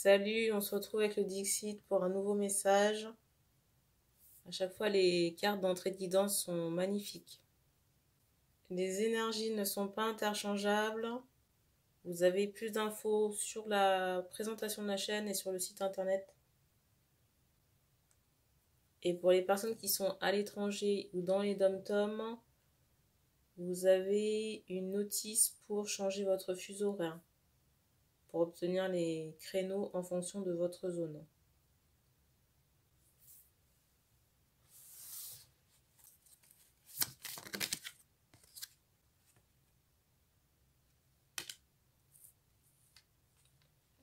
Salut, on se retrouve avec le Dixit pour un nouveau message. À chaque fois, les cartes d'entrée de guidance sont magnifiques. Les énergies ne sont pas interchangeables. Vous avez plus d'infos sur la présentation de la chaîne et sur le site internet. Et pour les personnes qui sont à l'étranger ou dans les dom-toms, vous avez une notice pour changer votre fuseau horaire, pour obtenir les créneaux en fonction de votre zone.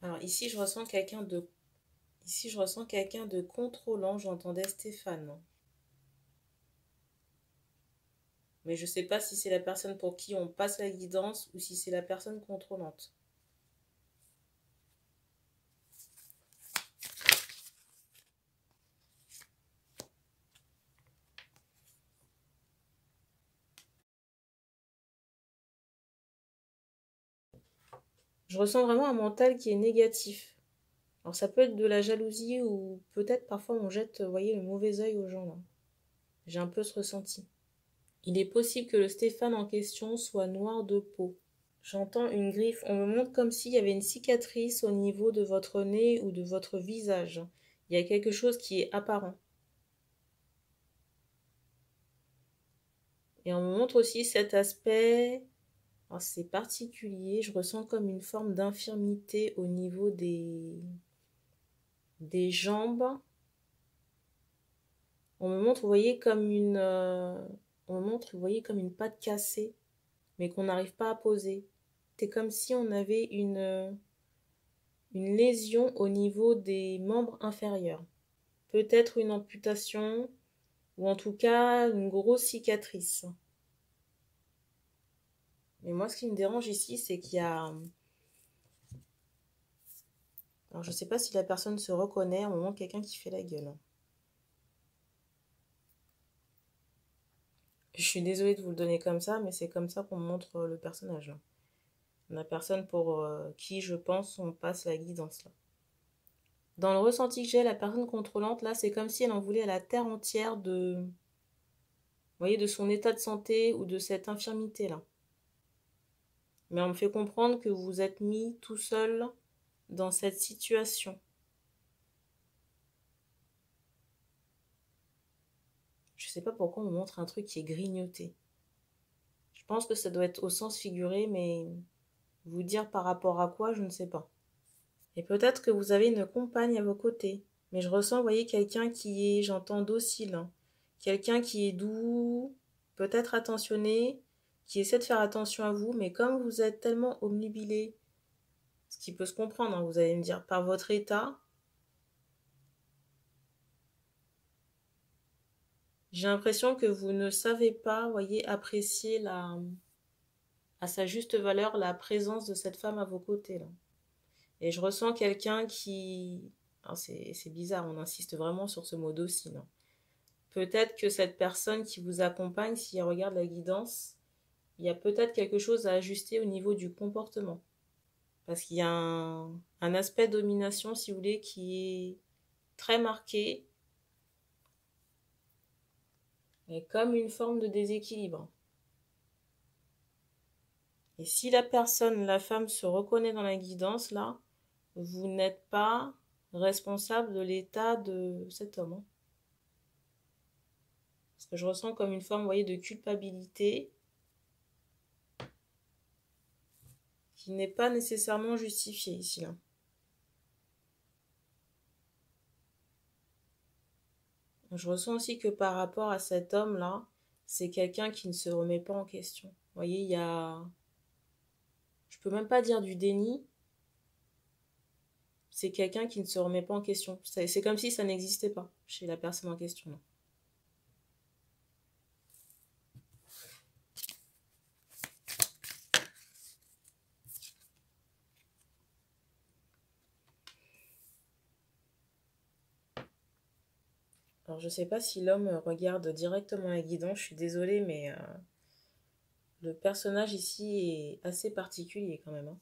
Alors ici, je ressens quelqu'un de contrôlant, j'entendais Stéphane. Mais je ne sais pas si c'est la personne pour qui on passe la guidance ou si c'est la personne contrôlante. Je ressens vraiment un mental qui est négatif. Alors ça peut être de la jalousie ou peut-être parfois on jette, vous voyez, le mauvais œil aux gens là. J'ai un peu ce ressenti. Il est possible que le Stéphane en question soit noir de peau. J'entends une griffe. On me montre comme s'il y avait une cicatrice au niveau de votre nez ou de votre visage. Il y a quelque chose qui est apparent. Et on me montre aussi cet aspect. Alors c'est particulier. Je ressens comme une forme d'infirmité au niveau des jambes. On me montre, vous voyez, comme une... on me montre, vous voyez, comme une patte cassée, mais qu'on n'arrive pas à poser. C'est comme si on avait une lésion au niveau des membres inférieurs. Peut-être une amputation, ou en tout cas une grosse cicatrice. Mais moi, ce qui me dérange ici, c'est qu'il y a... Alors, je ne sais pas si la personne se reconnaît, à un moment, quelqu'un qui fait la gueule. Je suis désolée de vous le donner comme ça, mais c'est comme ça qu'on montre le personnage. La personne pour qui, je pense, on passe la guidance. Là. Dans le ressenti que j'ai, la personne contrôlante, là, c'est comme si elle en voulait à la terre entière de... Vous voyez, de son état de santé ou de cette infirmité-là. Mais on me fait comprendre que vous êtes mis tout seul dans cette situation. Je sais pas pourquoi on me montre un truc qui est grignoté. Je pense que ça doit être au sens figuré, mais vous dire par rapport à quoi, je ne sais pas. Et peut-être que vous avez une compagne à vos côtés. Mais je ressens, vous voyez, quelqu'un qui est, j'entends, docile. Hein. Quelqu'un qui est doux, peut-être attentionné, qui essaie de faire attention à vous, mais comme vous êtes tellement omnubilé, ce qui peut se comprendre, hein, vous allez me dire, par votre état, j'ai l'impression que vous ne savez pas, vous voyez, apprécier à sa juste valeur la présence de cette femme à vos côtés, là. Et je ressens quelqu'un qui... C'est bizarre, on insiste vraiment sur ce mot docile. Hein. Peut-être que cette personne qui vous accompagne, si elle regarde la guidance, il y a peut-être quelque chose à ajuster au niveau du comportement. Parce qu'il y a un aspect domination, si vous voulez, qui est très marqué. Et comme une forme de déséquilibre. Et si la personne, la femme, se reconnaît dans la guidance, là, vous n'êtes pas responsable de l'état de cet homme. Hein. Parce que je ressens comme une forme, vous voyez, de culpabilité qui n'est pas nécessairement justifiée ici. Là. Je ressens aussi que par rapport à cet homme-là, c'est quelqu'un qui ne se remet pas en question. Vous voyez, il y a... Je peux même pas dire du déni. C'est quelqu'un qui ne se remet pas en question. C'est comme si ça n'existait pas chez la personne en question. Là. Alors, je sais pas si l'homme regarde directement la guidance. Je suis désolée, mais le personnage ici est assez particulier quand même. Hein.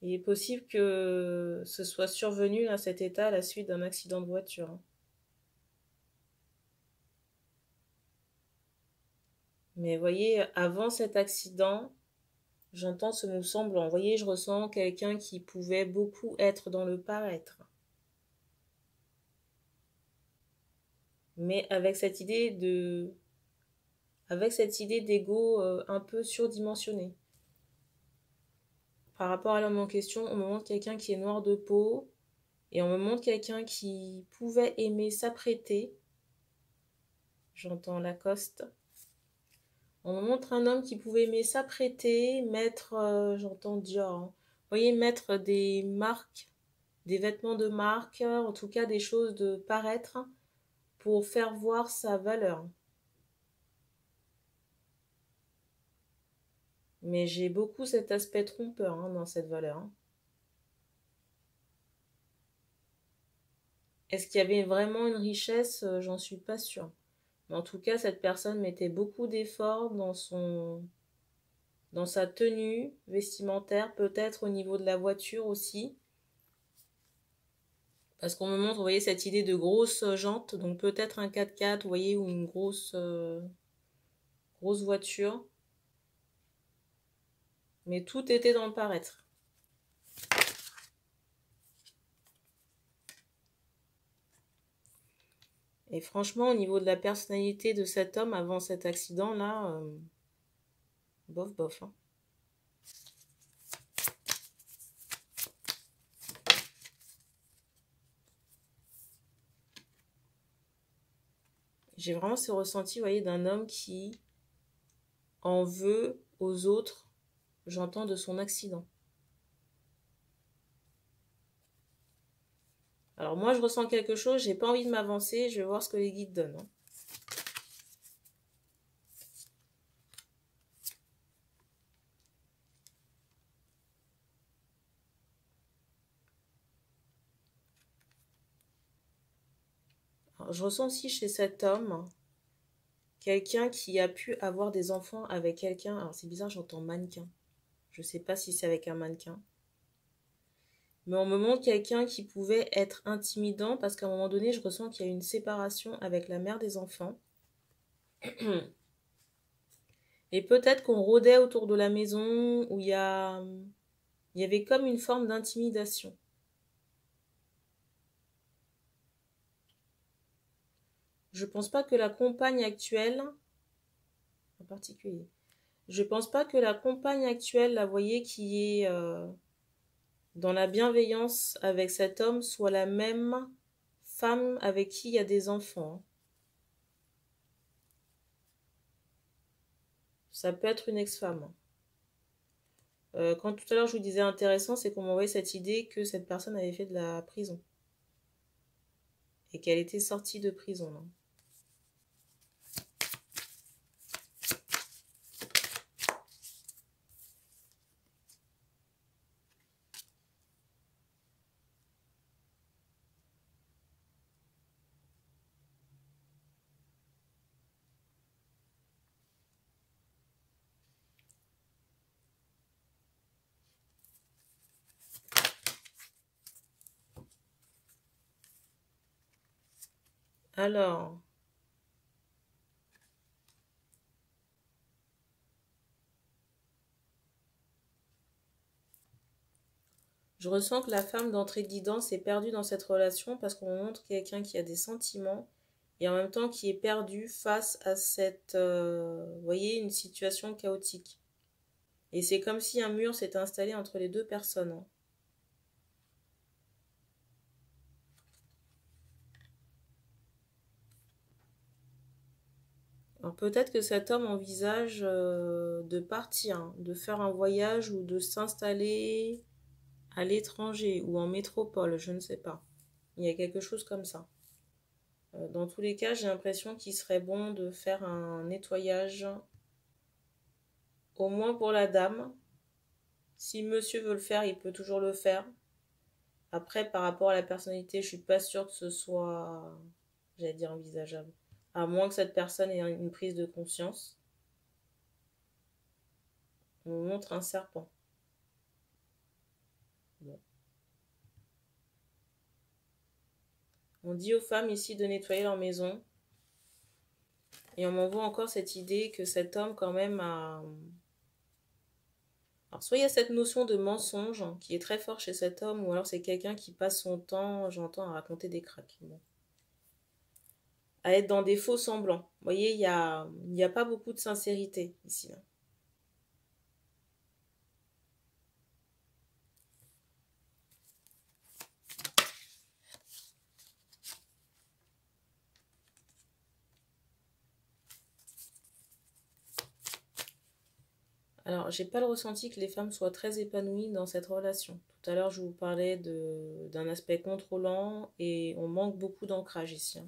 Il est possible que ce soit survenu à cet état à la suite d'un accident de voiture, hein. Mais voyez, avant cet accident, j'entends ce mot semblant. Voyez, je ressens quelqu'un qui pouvait beaucoup être dans le paraître. Mais avec cette idée d'ego un peu surdimensionné. Par rapport à l'homme en question, on me montre quelqu'un qui est noir de peau et on me montre quelqu'un qui pouvait aimer s'apprêter. J'entends Lacoste. On me montre un homme qui pouvait aimer s'apprêter, mettre, j'entends Dior, hein. Vous voyez, mettre des marques, des vêtements de marque, en tout cas des choses de paraître pour faire voir sa valeur. Mais j'ai beaucoup cet aspect trompeur, hein, dans cette valeur, hein. Est-ce qu'il y avait vraiment une richesse? J'en suis pas sûre. Mais en tout cas, cette personne mettait beaucoup d'efforts dans sa tenue vestimentaire, peut-être au niveau de la voiture aussi. Parce qu'on me montre, vous voyez, cette idée de grosses jantes, donc peut-être un 4x4, vous voyez, ou une grosse voiture. Mais tout était dans le paraître. Et franchement, au niveau de la personnalité de cet homme avant cet accident-là, bof, bof, hein. J'ai vraiment ce ressenti, vous voyez, d'un homme qui en veut aux autres, j'entends, de son accident. Alors moi, je ressens quelque chose, j'ai pas envie de m'avancer, je vais voir ce que les guides donnent, hein. Alors, je ressens aussi chez cet homme quelqu'un qui a pu avoir des enfants avec quelqu'un. Alors c'est bizarre, j'entends mannequin. Je sais pas si c'est avec un mannequin. Mais on me montre quelqu'un qui pouvait être intimidant parce qu'à un moment donné, je ressens qu'il y a une séparation avec la mère des enfants. Et peut-être qu'on rôdait autour de la maison où il y avait comme une forme d'intimidation. Je pense pas que la compagne actuelle, en particulier, je pense pas que la compagne actuelle, la voyez, qui est dans la bienveillance avec cet homme, soit la même femme avec qui il y a des enfants, hein. Ça peut être une ex-femme. Quand tout à l'heure je vous disais intéressant, c'est qu'on m'envoyait cette idée que cette personne avait fait de la prison. Et qu'elle était sortie de prison, là. Alors, je ressens que la femme d'entrée guidance est perdue dans cette relation parce qu'on montre quelqu'un qui a des sentiments et en même temps qui est perdu face à cette, vous voyez, une situation chaotique. Et c'est comme si un mur s'était installé entre les deux personnes, hein. Alors peut-être que cet homme envisage de partir, hein, de faire un voyage ou de s'installer à l'étranger ou en métropole, je ne sais pas. Il y a quelque chose comme ça. Dans tous les cas, j'ai l'impression qu'il serait bon de faire un nettoyage, au moins pour la dame. Si monsieur veut le faire, il peut toujours le faire. Après, par rapport à la personnalité, je suis pas sûre que ce soit, j'allais dire, envisageable. À moins que cette personne ait une prise de conscience. On montre un serpent. On dit aux femmes ici de nettoyer leur maison. Et on m'envoie encore cette idée que cet homme quand même a... Alors soit il y a cette notion de mensonge qui est très fort chez cet homme, ou alors c'est quelqu'un qui passe son temps, j'entends, à raconter des cracks. Bon. À être dans des faux semblants. Vous voyez, il y a pas beaucoup de sincérité ici. Là. Alors, j'ai pas le ressenti que les femmes soient très épanouies dans cette relation. Tout à l'heure, je vous parlais d'un aspect contrôlant et on manque beaucoup d'ancrage ici. Hein.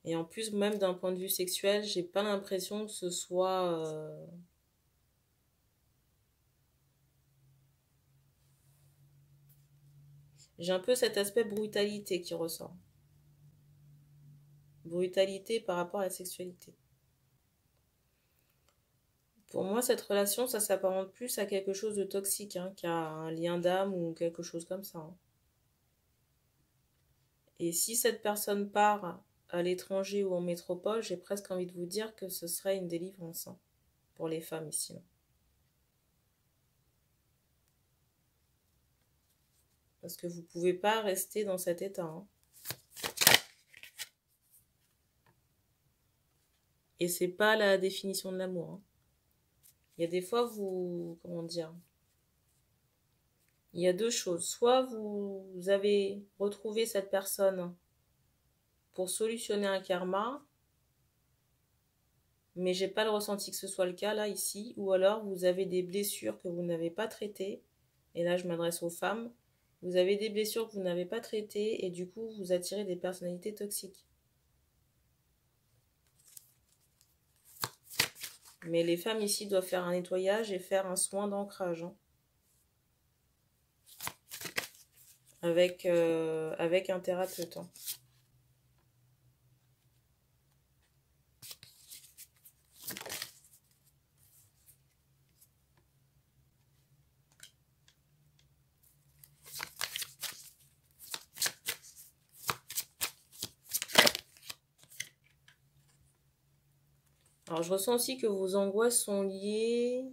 Et en plus, même d'un point de vue sexuel, j'ai pas l'impression que ce soit... J'ai un peu cet aspect brutalité qui ressort. Brutalité par rapport à la sexualité. Pour moi, cette relation, ça s'apparente plus à quelque chose de toxique, hein, qu'à un lien d'âme ou quelque chose comme ça. Hein. Et si cette personne part à l'étranger ou en métropole, j'ai presque envie de vous dire que ce serait une délivrance hein, pour les femmes ici. Là. Parce que vous ne pouvez pas rester dans cet état. Hein. Et c'est pas la définition de l'amour. Hein. Il y a des fois, vous... Comment dire? Il y a deux choses. Soit vous avez retrouvé cette personne pour solutionner un karma, mais j'ai pas le ressenti que ce soit le cas là, ici. Ou alors vous avez des blessures que vous n'avez pas traitées. Et là, je m'adresse aux femmes. Vous avez des blessures que vous n'avez pas traitées et du coup, vous attirez des personnalités toxiques. Mais les femmes ici doivent faire un nettoyage et faire un soin d'ancrage. Hein. Avec un thérapeute. Hein. Alors, je ressens aussi que vos angoisses sont liées...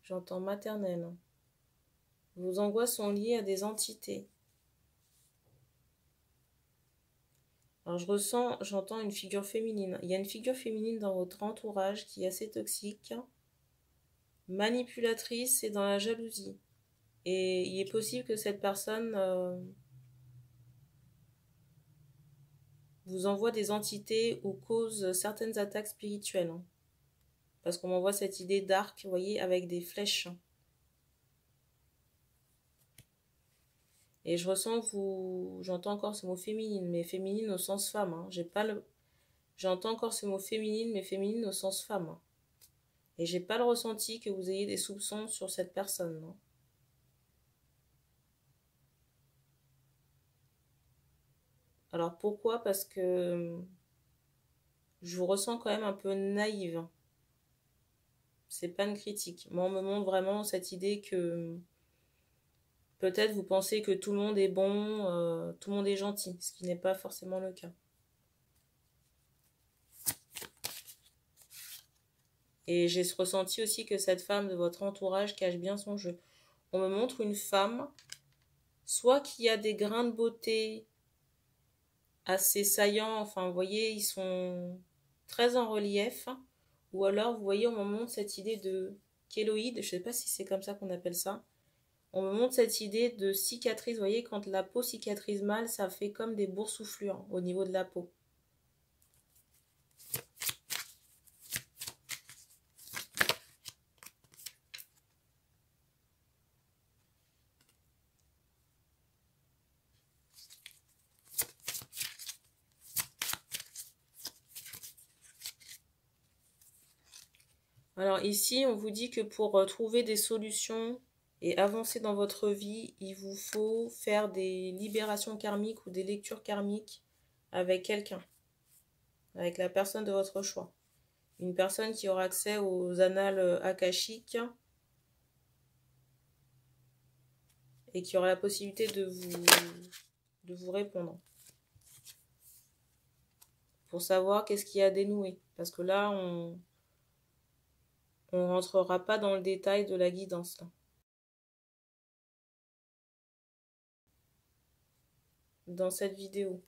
J'entends maternelle. Hein. Vos angoisses sont liées à des entités. Alors, j'entends une figure féminine. Il y a une figure féminine dans votre entourage qui est assez toxique, manipulatrice et dans la jalousie. Et il est possible que cette personne vous envoie des entités ou cause certaines attaques spirituelles. Hein. Parce qu'on m'envoie cette idée d'arc, vous voyez, avec des flèches. Et je ressens que vous... J'entends encore ce mot féminine, mais féminine au sens femme. Hein. J'entends encore ce mot féminine, mais féminine au sens femme. Hein. Et j'ai pas le ressenti que vous ayez des soupçons sur cette personne. Non. Alors pourquoi? Parce que je vous ressens quand même un peu naïve. C'est pas une critique. Moi, on me montre vraiment cette idée que peut-être vous pensez que tout le monde est bon, tout le monde est gentil, ce qui n'est pas forcément le cas. Et j'ai ressenti aussi que cette femme de votre entourage cache bien son jeu. On me montre une femme, soit qui a des grains de beauté assez saillants, enfin vous voyez, ils sont très en relief, ou alors vous voyez, on me montre cette idée de kéloïde, je ne sais pas si c'est comme ça qu'on appelle ça. On me montre cette idée de cicatrice, vous voyez, quand la peau cicatrise mal, ça fait comme des boursouflures au niveau de la peau. Alors ici, on vous dit que pour trouver des solutions et avancer dans votre vie, il vous faut faire des libérations karmiques ou des lectures karmiques avec quelqu'un, avec la personne de votre choix. Une personne qui aura accès aux annales akashiques et qui aura la possibilité de vous de vous répondre. Pour savoir qu'est-ce qui a dénoué. Parce que là, on ne rentrera pas dans le détail de la guidance. Là. Dans cette vidéo.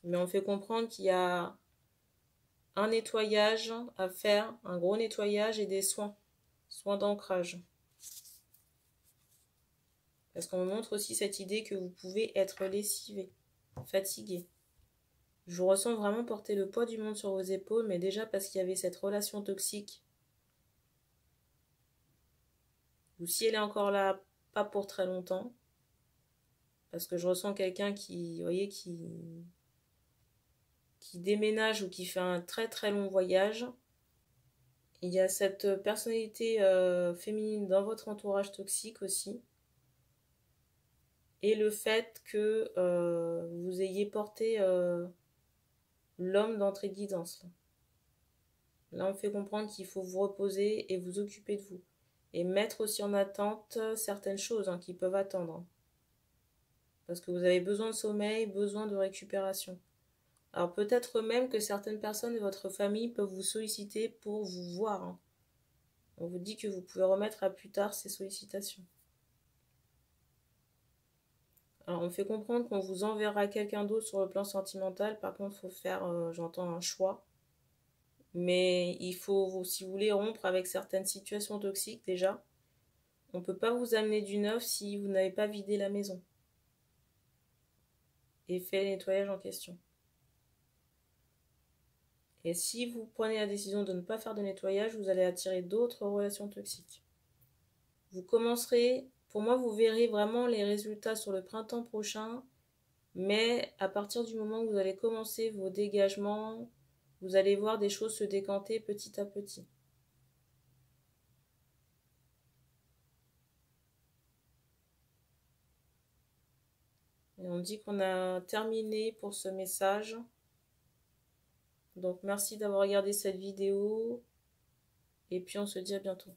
Mais on fait comprendre qu'il y a un nettoyage à faire, un gros nettoyage et des soins. Soins d'ancrage. Parce qu'on me montre aussi cette idée que vous pouvez être lessivé, fatigué. Je vous ressens vraiment porter le poids du monde sur vos épaules, mais déjà parce qu'il y avait cette relation toxique. Ou si elle est encore là, pas pour très longtemps. Parce que je ressens quelqu'un qui, vous voyez, qui déménage ou qui fait un très très long voyage. Il y a cette personnalité féminine dans votre entourage toxique aussi. Et le fait que vous ayez porté l'homme d'entrée de guidance. Là, on fait comprendre qu'il faut vous reposer et vous occuper de vous. Et mettre aussi en attente certaines choses qui peuvent attendre. Parce que vous avez besoin de sommeil, besoin de récupération. Alors peut-être même que certaines personnes de votre famille peuvent vous solliciter pour vous voir. On vous dit que vous pouvez remettre à plus tard ces sollicitations. Alors on fait comprendre qu'on vous enverra quelqu'un d'autre sur le plan sentimental. Par contre, il faut faire, j'entends, un choix. Mais il faut, si vous voulez, rompre avec certaines situations toxiques déjà. On ne peut pas vous amener du neuf si vous n'avez pas vidé la maison. Et fait le nettoyage en question. Et si vous prenez la décision de ne pas faire de nettoyage, vous allez attirer d'autres relations toxiques. Vous commencerez, pour moi, vous verrez vraiment les résultats sur le printemps prochain, mais à partir du moment où vous allez commencer vos dégagements, vous allez voir des choses se décanter petit à petit. Et on dit qu'on a terminé pour ce message. Donc merci d'avoir regardé cette vidéo. Et puis on se dit à bientôt.